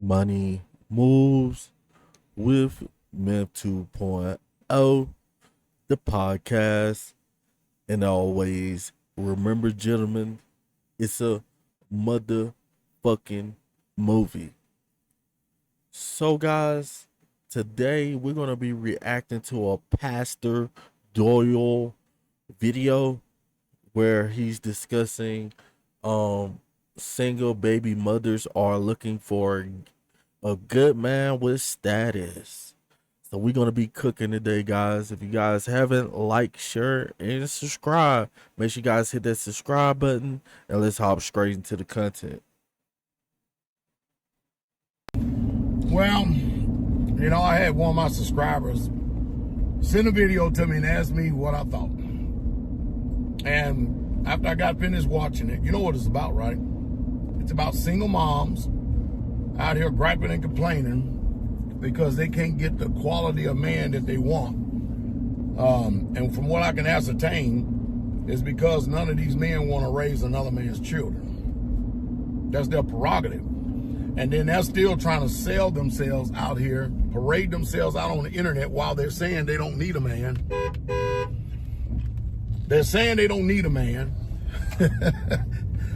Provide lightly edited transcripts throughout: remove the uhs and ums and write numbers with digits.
Money Moves with Mem 2.0, the podcast. And always remember, gentlemen, it's a motherfucking movie. So, guys, today we're going to be reacting to a Pastor Doyle video where he's discussing single baby mothers are looking for a good man with status. So we're gonna be cooking today, guys. If you guys haven't liked, share, and subscribe, make sure you guys hit that subscribe button and let's hop straight into the content. Well, I had one of my subscribers send a video to me and ask me what I thought. And after I got finished watching it, you know what it's about, right? It's about single moms out here griping and complaining because they can't get the quality of man that they want. And from what I can ascertain, is because none of these men want to raise another man's children. That's their prerogative. And then they're still trying to sell themselves out here, parade themselves out on the internet while they're saying they don't need a man. They're saying they don't need a man.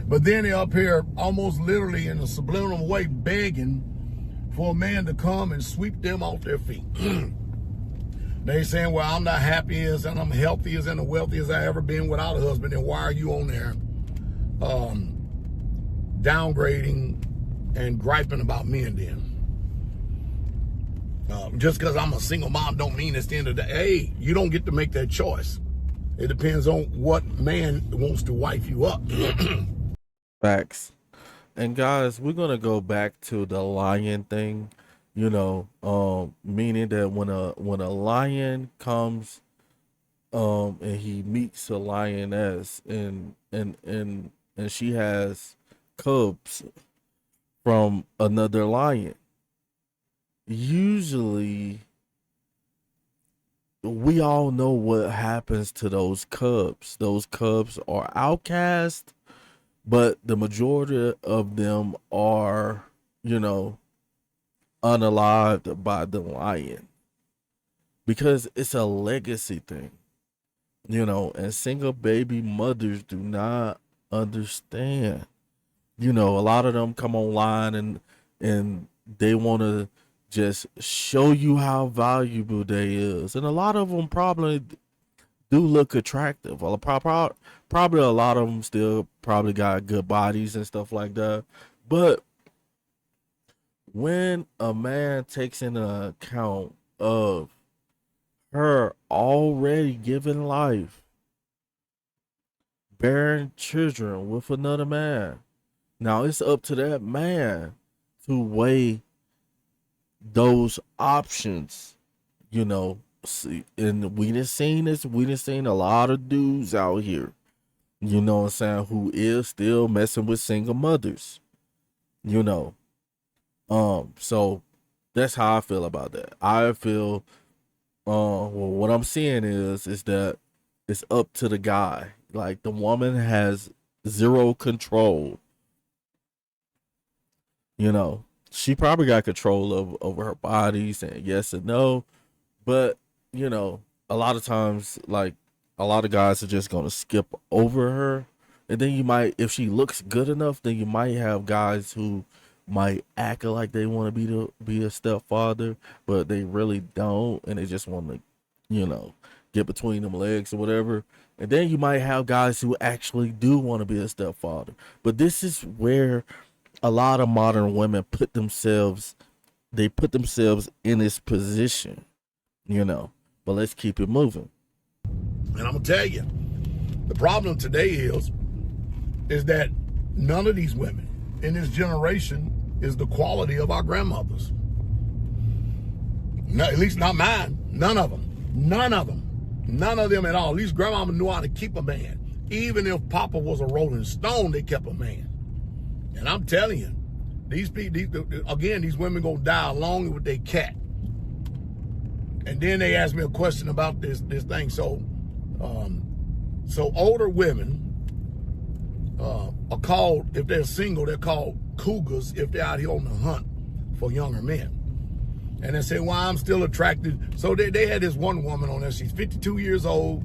But then they're up here almost literally in a subliminal way begging for a man to come and sweep them off their feet. They saying, well, I'm not happiest and I'm healthiest and the wealthiest I ever been without a husband. And why are you on there downgrading and griping about men then? Just because I'm a single mom don't mean it's the end of the day. Hey, you don't get to make that choice. It depends on what man wants to wife you up. Facts. And guys, we're gonna go back to the lion thing, meaning that when a lion comes, and he meets a lioness, and she has cubs from another lion. Usually, we all know what happens to those cubs. Those cubs are outcast, but the majority of them are, unalived by the lion because it's a legacy thing, and single baby mothers do not understand. A lot of them come online and they want to just show you how valuable they is. And a lot of them probably do look attractive. Well, probably a lot of them still probably got good bodies and stuff like that. But when a man takes into account of her already giving life, bearing children with another man, now it's up to that man to weigh those options, See, and we done seen this. We done seen a lot of dudes out here, who is still messing with single mothers, So that's how I feel about that. I feel, well, what I'm seeing is that it's up to the guy. Like, the woman has zero control. She probably got control over her body, saying yes and no, but a lot of times, like, a lot of guys are just gonna skip over her, and then you might, if she looks good enough, then you might have guys who might act like they want to be a stepfather, but they really don't, and they just want to, get between them legs or whatever. And then you might have guys who actually do want to be a stepfather. But this is where a lot of modern women put themselves in this position, But let's keep it moving. And I'm gonna tell you, the problem today is that none of these women in this generation is the quality of our grandmothers. No, at least not mine. None of them. None of them. None of them at all. At least grandmama knew how to keep a man. Even if Papa was a Rolling Stone, they kept a man. And I'm telling you, these women gonna die along with their cat. And then they asked me a question about this thing. So older women are called, if they're single, they're called cougars if they're out here on the hunt for younger men. And they say, well, I'm still attracted. So they had this one woman on there. She's 52 years old,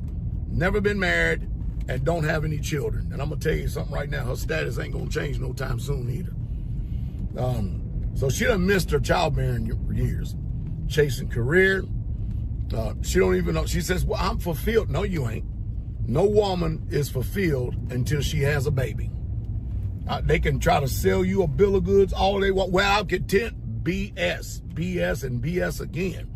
never been married, and don't have any children. And I'm going to tell you something right now. Her status ain't going to change no time soon either. So she done missed her childbearing years. Chasing career. She don't even know. She says, well, I'm fulfilled. No, you ain't. No woman is fulfilled until she has a baby. They can try to sell you a bill of goods all they want. Well, I'm content. BS, BS, and BS again.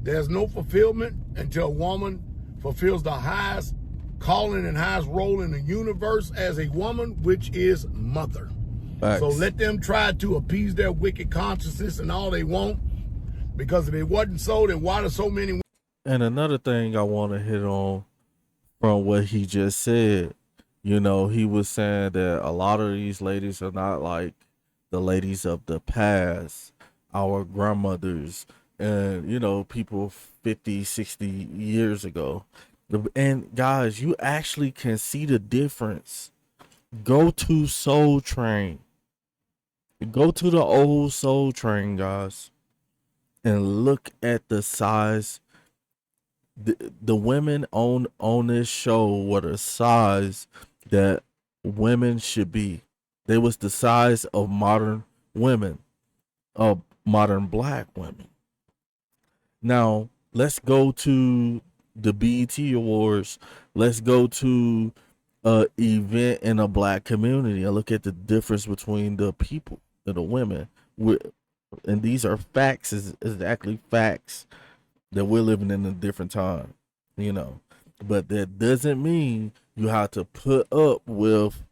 There's no fulfillment until a woman fulfills the highest calling and highest role in the universe as a woman, which is mother. Facts. So let them try to appease their wicked consciousness and all they want, because if it wasn't so, then why do so many... And another thing I want to hit on from what he just said, you know, he was saying that a lot of these ladies are not like the ladies of the past, our grandmothers, and, you know, people 50, 60 years ago. And guys, you actually can see the difference. Go to Soul Train. Go to the old Soul Train, guys, and look at the size. The women on this show were the size that women should be. They was the size of modern women, of modern black women. Now, let's go to the BET Awards. Let's go to an event in a black community and look at the difference between the people and the women. And these are facts, is exactly facts, that we're living in a different time, you know. But that doesn't mean you have to put up with,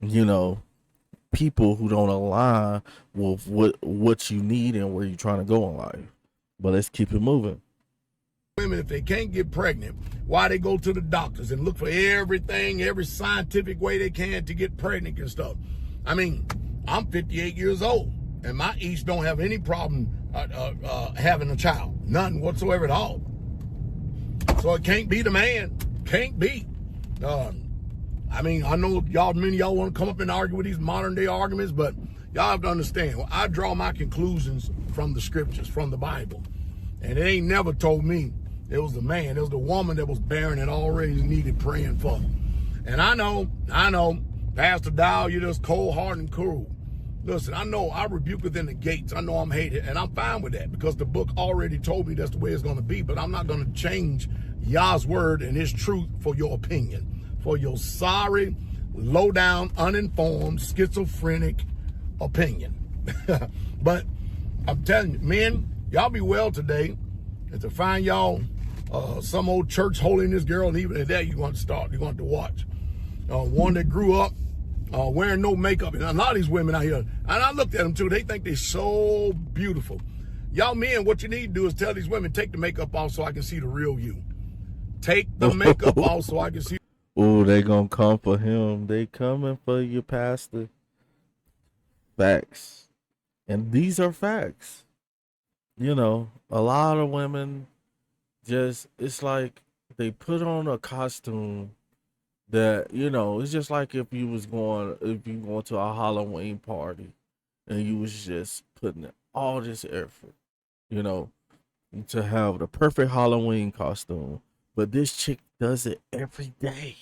you know, people who don't align with what you need and where you're trying to go in life. But let's keep it moving. Women, if they can't get pregnant, why they go to the doctors and look for everything, every scientific way they can to get pregnant and stuff. I mean, I'm 58 years old, and my east don't have any problem having a child. None whatsoever at all. So it can't be the man. Can't be. I mean, I know many of y'all want to come up and argue with these modern day arguments, but y'all have to understand, I draw my conclusions from the scriptures, from the Bible. And it ain't never told me it was the man, it was the woman that was barren and already needed praying for. And I know, Pastor Dow, you're just cold-hearted and cruel. Listen, I know I rebuke within the gates. I know I'm hated, and I'm fine with that because the book already told me that's the way it's going to be. But I'm not going to change Yah's word and his truth for your opinion, for your sorry, low-down, uninformed, schizophrenic opinion. But I'm telling you, men, y'all be well today. And to find y'all some old church holiness girl, and even at that, you're going to watch. One that grew up wearing no makeup. And a lot of these women out here, and I looked at them too, they think they're so beautiful. Y'all men, what you need to do is tell these women, take the makeup off so I can see the real you. Take the makeup off so I can see. Oh, they gonna come for him. They coming for you, Pastor. Facts. And these are facts. You know, a lot of women just, it's like they put on a costume that, you know, it's just like if you going to a Halloween party and you was just putting in all this effort, you know, to have the perfect Halloween costume. But this chick does it every day.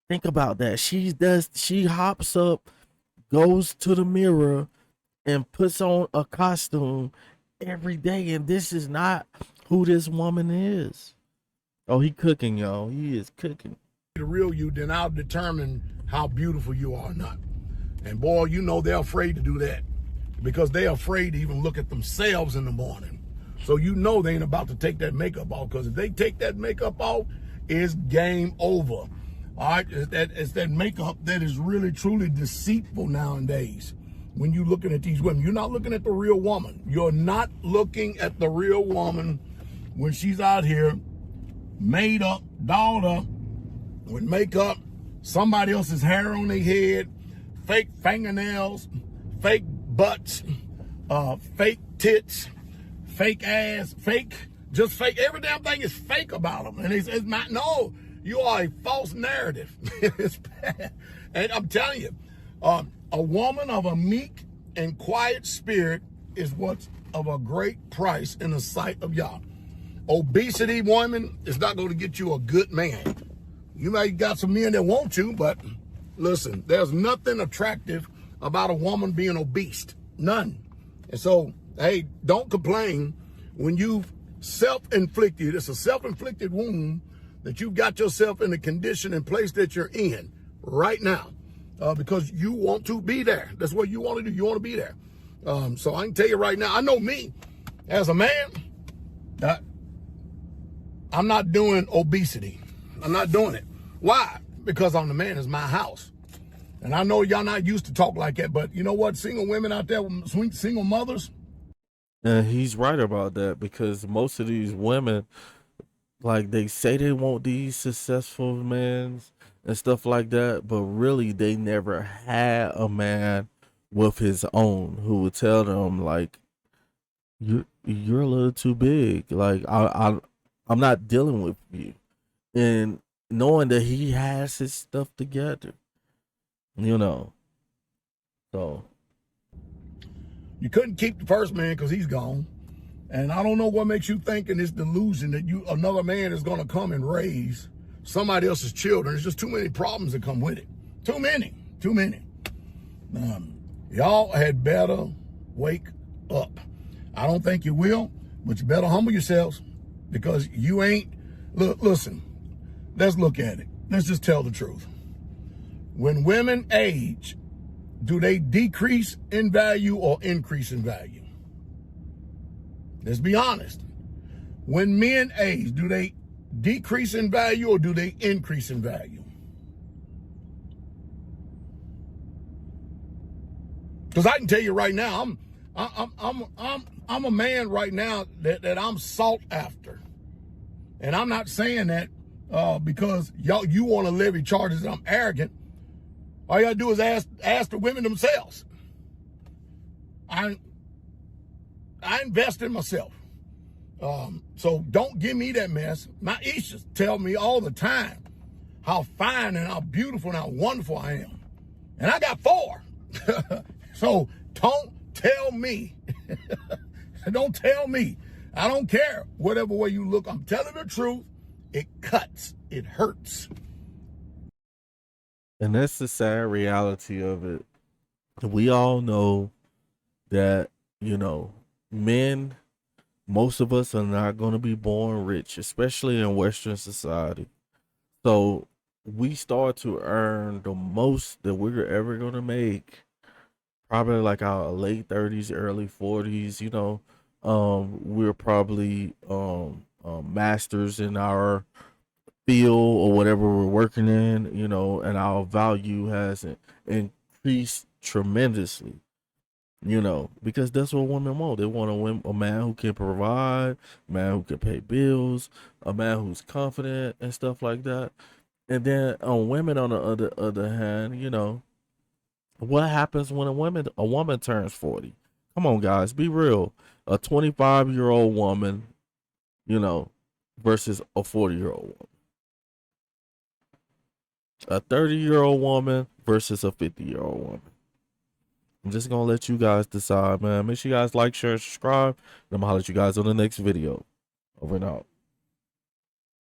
Think about that. She hops up, goes to the mirror, and puts on a costume every day. And this is not who this woman is. Oh, he cooking, y'all. He is cooking. The real you, then I'll determine how beautiful you are or not. And boy, you know they're afraid to do that because they're afraid to even look at themselves in the morning. So you know they ain't about to take that makeup off, because if they take that makeup off, it's game over. All right, it's that makeup that is really truly deceitful nowadays. When you're looking at these women, you're not looking at the real woman. You're not looking at the real woman when she's out here made up, dolled up, with makeup, somebody else's hair on their head, fake fingernails, fake butts, fake tits, fake ass, just fake. Every damn thing is fake about them. And it's not, no, you are a false narrative. It's bad. And I'm telling you, a woman of a meek and quiet spirit is what's of a great price in the sight of Yah. Obesity, woman, is not going to get you a good man. You may got some men that want to, but listen, there's nothing attractive about a woman being obese. None. And so, hey, don't complain when you've self-inflicted. It's a self-inflicted wound that you've got yourself in the condition and place that you're in right now because you want to be there. That's what you want to do. You want to be there. So I can tell you right now, I know me as a man, I'm not doing obesity. I'm not doing it. Why? Because I'm the man. It's my house. And I know y'all not used to talk like that, but you know what? Single women out there, sweet single mothers. And he's right about that, because most of these women, like, they say they want these successful men and stuff like that, but really they never had a man with his own who would tell them, like, you're a little too big. Like, I'm not dealing with you. And knowing that he has his stuff together, you know. So you couldn't keep the first man because he's gone. And I don't know what makes you think in this delusion that another man is going to come and raise somebody else's children. There's just too many problems that come with it. Too many. Y'all had better wake up. I don't think you will, but you better humble yourselves, because you ain't. Listen, let's look at it. Let's just tell the truth. When women age, do they decrease in value or increase in value? Let's be honest. When men age, do they decrease in value or do they increase in value? Because I can tell you right now, I'm a man right now that I'm sought after, and I'm not saying that because you want to levy charges that I'm arrogant. All you gotta do is ask the women themselves. I invest in myself. So don't give me that mess. My Ishas tell me all the time how fine and how beautiful and how wonderful I am. And I got 4. So don't tell me. Don't tell me. I don't care whatever way you look. I'm telling the truth. It cuts. It hurts. And that's the sad reality of it. We all know that, men, most of us are not going to be born rich, especially in Western society. So we start to earn the most that we're ever going to make, probably like our late 30s, early 40s, we're probably masters in our field or whatever we're working in, and our value has increased tremendously, because that's what women want. They want a man who can provide, a man who can pay bills, a man who's confident and stuff like that. And then women on the other hand, what happens when a woman turns 40? Come on, guys, be real. A 25-year-old woman, versus a 40-year-old woman. A 30-year-old woman versus a 50-year-old woman. I'm just going to let you guys decide, man. Make sure you guys like, share, and subscribe. And I'm going to holler at you guys on the next video. Over and out.